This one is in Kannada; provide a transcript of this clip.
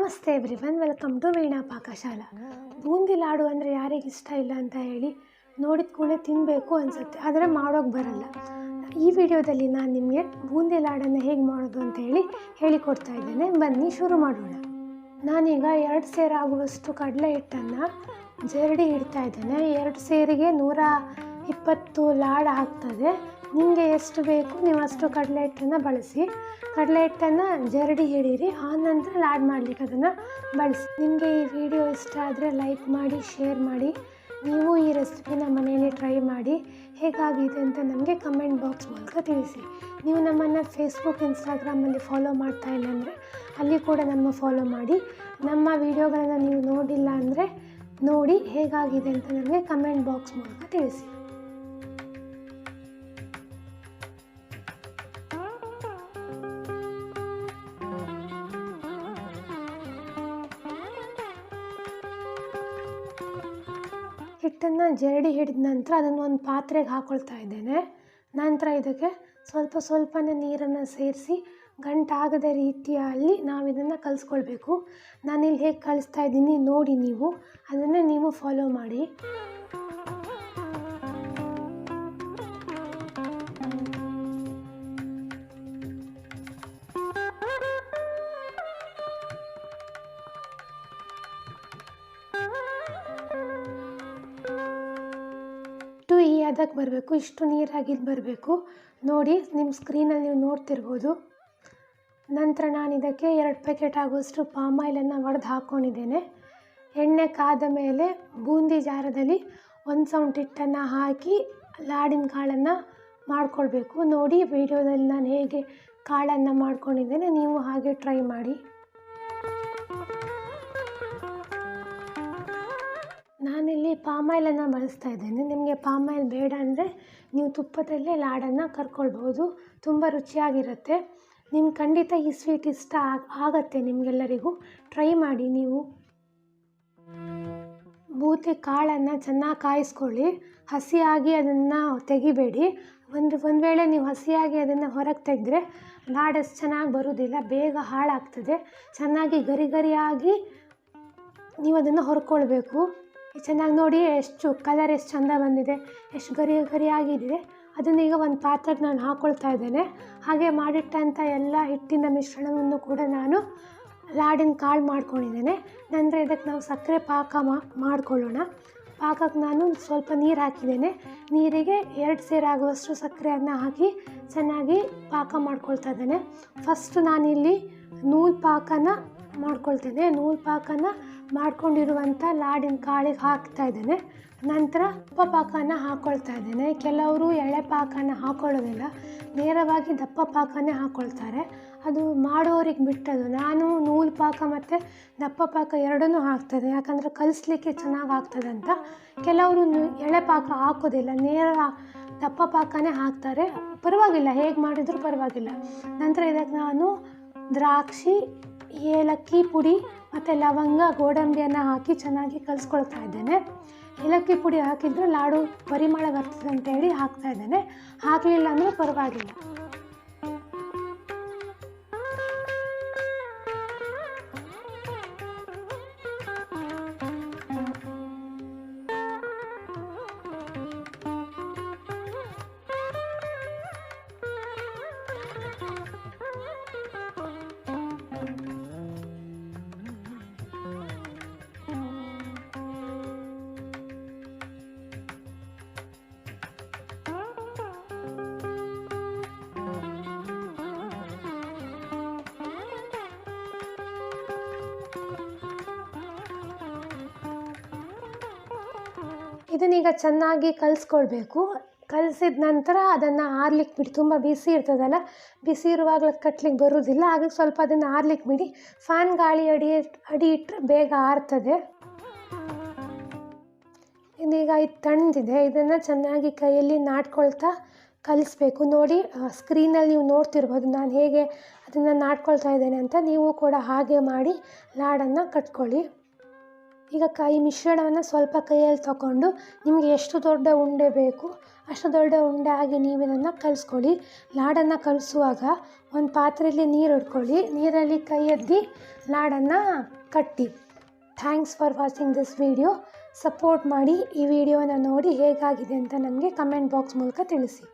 ನಮಸ್ತೆ everyone, welcome to Veena Pakashala. Boondi laddu ಅಂದರೆ ಯಾರಿಗೆ ಇಷ್ಟ ಇಲ್ಲ ಅಂತ ಹೇಳಿ, ನೋಡಿದ ಕೂಡಲೇ ತಿನ್ನಬೇಕು ಅನಿಸುತ್ತೆ, ಆದರೆ ಮಾಡೋಕ್ಕೆ ಬರಲ್ಲ. ಈ ವಿಡಿಯೋದಲ್ಲಿ ನಾನು ನಿಮಗೆ ಬೂಂದಿ ಲಾಡನ್ನು ಹೇಗೆ ಮಾಡೋದು ಅಂತ ಹೇಳಿಕೊಡ್ತಾ ಇದ್ದೇನೆ. ಬನ್ನಿ ಶುರು ಮಾಡೋಣ. ನಾನೀಗ 2 ಸೇರು ಆಗುವಷ್ಟು ಕಡಲೆ ಹಿಟ್ಟನ್ನು ಜರಡಿ ಇಡ್ತಾ ಇದ್ದೇನೆ. 2 ಸೇರಿಗೆ 120 ಲಾಡು ಆಗ್ತದೆ. ನಿಮಗೆ ಎಷ್ಟು ಬೇಕು ನೀವು ಅಷ್ಟು ಕಡಲೆ ಹಿಟ್ಟನ್ನು ಬಳಸಿ. ಕಡಲೆ ಹಿಟ್ಟನ್ನು ಜರಡಿ ಹಿಡೀರಿ, ಆನಂತರ ಲಾಡು ಮಾಡಲಿಕ್ಕೆ ಅದನ್ನು ಬಳಸಿ. ನಿಮಗೆ ಈ ವಿಡಿಯೋ ಇಷ್ಟ ಆದರೆ ಲೈಕ್ ಮಾಡಿ, ಶೇರ್ ಮಾಡಿ. ನೀವು ಈ ರೆಸಿಪಿನ ಮನೆಯಲ್ಲಿ ಟ್ರೈ ಮಾಡಿ ಹೇಗಾಗಿದೆ ಅಂತ ನಮಗೆ ಕಮೆಂಟ್ ಬಾಕ್ಸ್ ಮೂಲಕ ತಿಳಿಸಿ. ನೀವು ನಮ್ಮನ್ನು ಫೇಸ್ಬುಕ್, ಇನ್ಸ್ಟಾಗ್ರಾಮಲ್ಲಿ ಫಾಲೋ ಮಾಡ್ತಾ ಇಲ್ಲ ಅಂದರೆ ಅಲ್ಲಿ ಕೂಡ ನಮ್ಮ ಫಾಲೋ ಮಾಡಿ. ನಮ್ಮ ವಿಡಿಯೋಗಳನ್ನು ನೀವು ನೋಡಿಲ್ಲ ಅಂದರೆ ನೋಡಿ ಹೇಗಾಗಿದೆ ಅಂತ ನಮಗೆ ಕಮೆಂಟ್ ಬಾಕ್ಸ್ ಮೂಲಕ ತಿಳಿಸಿ. ಹಿಟ್ಟನ್ನು ಜರಡಿ ಹಿಡಿದ ನಂತರ ಅದನ್ನು ಒಂದು ಪಾತ್ರೆಗೆ ಹಾಕ್ಕೊಳ್ತಾ ಇದ್ದೇನೆ. ನಂತರ ಇದಕ್ಕೆ ಸ್ವಲ್ಪನೇ ನೀರನ್ನು ಸೇರಿಸಿ ಗಂಟಾಗದ ರೀತಿಯಲ್ಲಿ ನಾವು ಇದನ್ನು ಕಲಿಸ್ಕೊಳ್ಬೇಕು. ನಾನಿಲ್ಲಿ ಹೇಗೆ ಕಲಿಸ್ತಾ ಇದ್ದೀನಿ ನೋಡಿ, ನೀವು ಅದನ್ನೇ ನೀವು ಫಾಲೋ ಮಾಡಿ. ಈ ಅದಕ್ಕೆ ಬರಬೇಕು, ಇಷ್ಟು ನೀರಾಗಿದ್ದು ಬರಬೇಕು ನೋಡಿ. ನಿಮ್ಮ ಸ್ಕ್ರೀನಲ್ಲಿ ನೀವು ನೋಡ್ತಿರ್ಬೋದು. ನಂತರ ನಾನು ಇದಕ್ಕೆ 2 ಪ್ಯಾಕೆಟ್ ಆಗುವಷ್ಟು ಪಾಮ್ ಆಯಿಲನ್ನು ಒಡೆದು ಹಾಕ್ಕೊಂಡಿದ್ದೇನೆ. ಎಣ್ಣೆ ಕಾದ ಮೇಲೆ ಬೂಂದಿ ಜಾರದಲ್ಲಿ 1 ಸೌಂಟ್ ಹಿಟ್ಟನ್ನು ಹಾಕಿ ಲಾಡಿನ ಕಾಳನ್ನು ಮಾಡ್ಕೊಳ್ಬೇಕು. ನೋಡಿ ವಿಡಿಯೋದಲ್ಲಿ ನಾನು ಹೇಗೆ ಕಾಳನ್ನು ಮಾಡ್ಕೊಂಡಿದ್ದೇನೆ, ನೀವು ಹಾಗೆ ಟ್ರೈ ಮಾಡಿ. ನಾನಿಲ್ಲಿ ಪಾಮ್ ಆಯಿಲನ್ನು ಬಳಸ್ತಾ ಇದ್ದೇನೆ. ನಿಮಗೆ ಪಾಮ್ ಆಯಿಲ್ ಬೇಡ ಅಂದರೆ ನೀವು ತುಪ್ಪದಲ್ಲೇ ಲಾಡನ್ನು ಕರ್ಕೊಳ್ಬೋದು, ತುಂಬ ರುಚಿಯಾಗಿರುತ್ತೆ. ನಿಮ್ಗೆ ಖಂಡಿತ ಈ ಸ್ವೀಟ್ ಇಷ್ಟ ಆಗತ್ತೆ ನಿಮಗೆಲ್ಲರಿಗೂ. ಟ್ರೈ ಮಾಡಿ ನೀವು. ಬೂಂದಿ ಕಾಳನ್ನು ಚೆನ್ನಾಗಿ ಕಾಯಿಸ್ಕೊಳ್ಳಿ, ಹಸಿಯಾಗಿ ಅದನ್ನು ತೆಗಿಬೇಡಿ. ಒಂದು ವೇಳೆ ನೀವು ಹಸಿಯಾಗಿ ಅದನ್ನು ಹೊರಗೆ ತೆಗೆದ್ರೆ ಲಾಡಷ್ಟು ಚೆನ್ನಾಗಿ ಬರೋದಿಲ್ಲ, ಬೇಗ ಹಾಳಾಗ್ತದೆ. ಚೆನ್ನಾಗಿ ಗರಿಯಾಗಿ ನೀವು ಅದನ್ನು ಹೊರ್ಕೊಳ್ಬೇಕು. ಚೆನ್ನಾಗಿ ನೋಡಿ, ಎಷ್ಟು ಕಲರ್ ಎಷ್ಟು ಚೆಂದ ಬಂದಿದೆ, ಎಷ್ಟು ಗರಿಯಾಗಿದೆ. ಅದನ್ನು ಈಗ ಒಂದು ಪಾತ್ರೆಗೆ ನಾನು ಹಾಕ್ಕೊಳ್ತಾ ಇದ್ದೇನೆ. ಹಾಗೆ ಮಾಡಿಟ್ಟಂಥ ಎಲ್ಲ ಹಿಟ್ಟಿನ ಮಿಶ್ರಣವನ್ನು ಕೂಡ ನಾನು ಲಾಡಿನ ಕಾಳು ಮಾಡ್ಕೊಂಡಿದ್ದೇನೆ. ನಂತರ ಇದಕ್ಕೆ ನಾವು ಸಕ್ಕರೆ ಪಾಕ ಮಾಡ್ಕೊಳ್ಳೋಣ. ಪಾಕಕ್ಕೆ ನಾನು ಸ್ವಲ್ಪ ನೀರು ಹಾಕಿದ್ದೇನೆ. ನೀರಿಗೆ 2 ಸೇರು ಆಗುವಷ್ಟು ಸಕ್ಕರೆಯನ್ನು ಹಾಕಿ ಚೆನ್ನಾಗಿ ಪಾಕ ಮಾಡ್ಕೊಳ್ತಾ ಇದ್ದೇನೆ. ಫಸ್ಟು ನಾನಿಲ್ಲಿ ನೂಲು ಪಾಕನ ಮಾಡ್ಕೊಳ್ತೇನೆ. ನೂಲು ಪಾಕನ ಮಾಡ್ಕೊಂಡಿರುವಂಥ ಲಾಡಿನ ಕಾಳಿಗೆ ಹಾಕ್ತಾ ಇದ್ದೇನೆ. ನಂತರ ದಪ್ಪ ಪಾಕನ ಹಾಕ್ಕೊಳ್ತಾ ಇದ್ದೇನೆ. ಕೆಲವರು ಎಳೆ ಪಾಕನ ಹಾಕ್ಕೊಳ್ಳೋದಿಲ್ಲ, ನೇರವಾಗಿ ದಪ್ಪ ಪಾಕನೇ ಹಾಕ್ಕೊಳ್ತಾರೆ. ಅದು ಮಾಡೋರಿಗೆ ಬಿಟ್ಟದು. ನಾನು ನೂಲು ಪಾಕ ಮತ್ತು ದಪ್ಪ ಪಾಕ ಎರಡನ್ನೂ ಹಾಕ್ತದೆ, ಯಾಕಂದರೆ ಕಲಿಸ್ಲಿಕ್ಕೆ ಚೆನ್ನಾಗಿ ಆಗ್ತದೆ ಅಂತ. ಕೆಲವರು ಎಳೆ ಪಾಕ ಹಾಕೋದಿಲ್ಲ, ನೇರ ದಪ್ಪ ಪಾಕನೇ ಹಾಕ್ತಾರೆ. ಪರವಾಗಿಲ್ಲ, ಹೇಗೆ ಮಾಡಿದರೂ ಪರವಾಗಿಲ್ಲ. ನಂತರ ಇದಕ್ಕೆ ನಾನು ದ್ರಾಕ್ಷಿ, ಏಲಕ್ಕಿ ಪುಡಿ ಮತ್ತು ಲವಂಗ, ಗೋಡಂಬಿಯನ್ನು ಹಾಕಿ ಚೆನ್ನಾಗಿ ಕಲಿಸ್ಕೊಳ್ತಾ ಇದ್ದೇನೆ. ಏಲಕ್ಕಿ ಪುಡಿ ಹಾಕಿದರೆ ಲಾಡು ಪರಿಮಳ ಬರ್ತದೆ ಅಂತೇಳಿ ಹಾಕ್ತಾ ಇದ್ದೇನೆ. ಹಾಕಲಿಲ್ಲ ಅಂದರೆ ಪರವಾಗಿಲ್ಲ. ಇದನ್ನೀಗ ಚೆನ್ನಾಗಿ ಕಲಿಸ್ಕೊಳ್ಬೇಕು. ಕಲಿಸಿದ ನಂತರ ಅದನ್ನು ಆರ್ಲಿಕ್ಕೆ ಬಿಡಿ. ತುಂಬ ಬಿಸಿ ಇರ್ತದಲ್ಲ, ಬಿಸಿ ಇರುವಾಗಲೂ ಕಟ್ಲಿಕ್ಕೆ ಬರೋದಿಲ್ಲ. ಹಾಗೆ ಸ್ವಲ್ಪ ಅದನ್ನು ಆರ್ಲಿಕ್ಕೆ ಬಿಡಿ. ಫ್ಯಾನ್ ಗಾಳಿ ಅಡಿ ಇಟ್ಟರೆ ಬೇಗ ಆರ್ತದೆ. ಇದೀಗ ಇದು ತಣ್ಣದಿದೆ. ಇದನ್ನು ಚೆನ್ನಾಗಿ ಕೈಯಲ್ಲಿ ನಾಟ್ಕೊಳ್ತಾ ಕಲಿಸ್ಬೇಕು. ನೋಡಿ ಸ್ಕ್ರೀನಲ್ಲಿ ನೀವು ನೋಡ್ತಿರ್ಬೋದು ನಾನು ಹೇಗೆ ಅದನ್ನು ನಾಟ್ಕೊಳ್ತಾ ಇದ್ದೇನೆ ಅಂತ. ನೀವು ಕೂಡ ಹಾಗೆ ಮಾಡಿ ಲಾಡನ್ನು ಕಟ್ಕೊಳ್ಳಿ. ಈಗ ಈ ಮಿಶ್ರಣವನ್ನು ಸ್ವಲ್ಪ ಕೈಯಲ್ಲಿ ತಗೊಂಡು ನಿಮಗೆ ಎಷ್ಟು ದೊಡ್ಡ ಉಂಡೆ ಬೇಕು ಅಷ್ಟು ದೊಡ್ಡ ಉಂಡೆ ಆಗಿ ನೀವು ಇದನ್ನು ಕಲಿಸ್ಕೊಳ್ಳಿ. ಲಾಡನ್ನು ಕಲಿಸುವಾಗ ಒಂದು ಪಾತ್ರೆಯಲ್ಲಿ ನೀರು ಇಟ್ಕೊಳ್ಳಿ, ನೀರಲ್ಲಿ ಕೈ ಎದ್ದಿ ಲಾಡನ್ನು ಕಟ್ಟಿ. Thanks for watching this video. Support ಮಾಡಿ. ಈ ವಿಡಿಯೋನ ನೋಡಿ ಹೇಗಾಗಿದೆ ಅಂತ ನನಗೆ ಕಮೆಂಟ್ ಬಾಕ್ಸ್ ಮೂಲಕ ತಿಳಿಸಿ.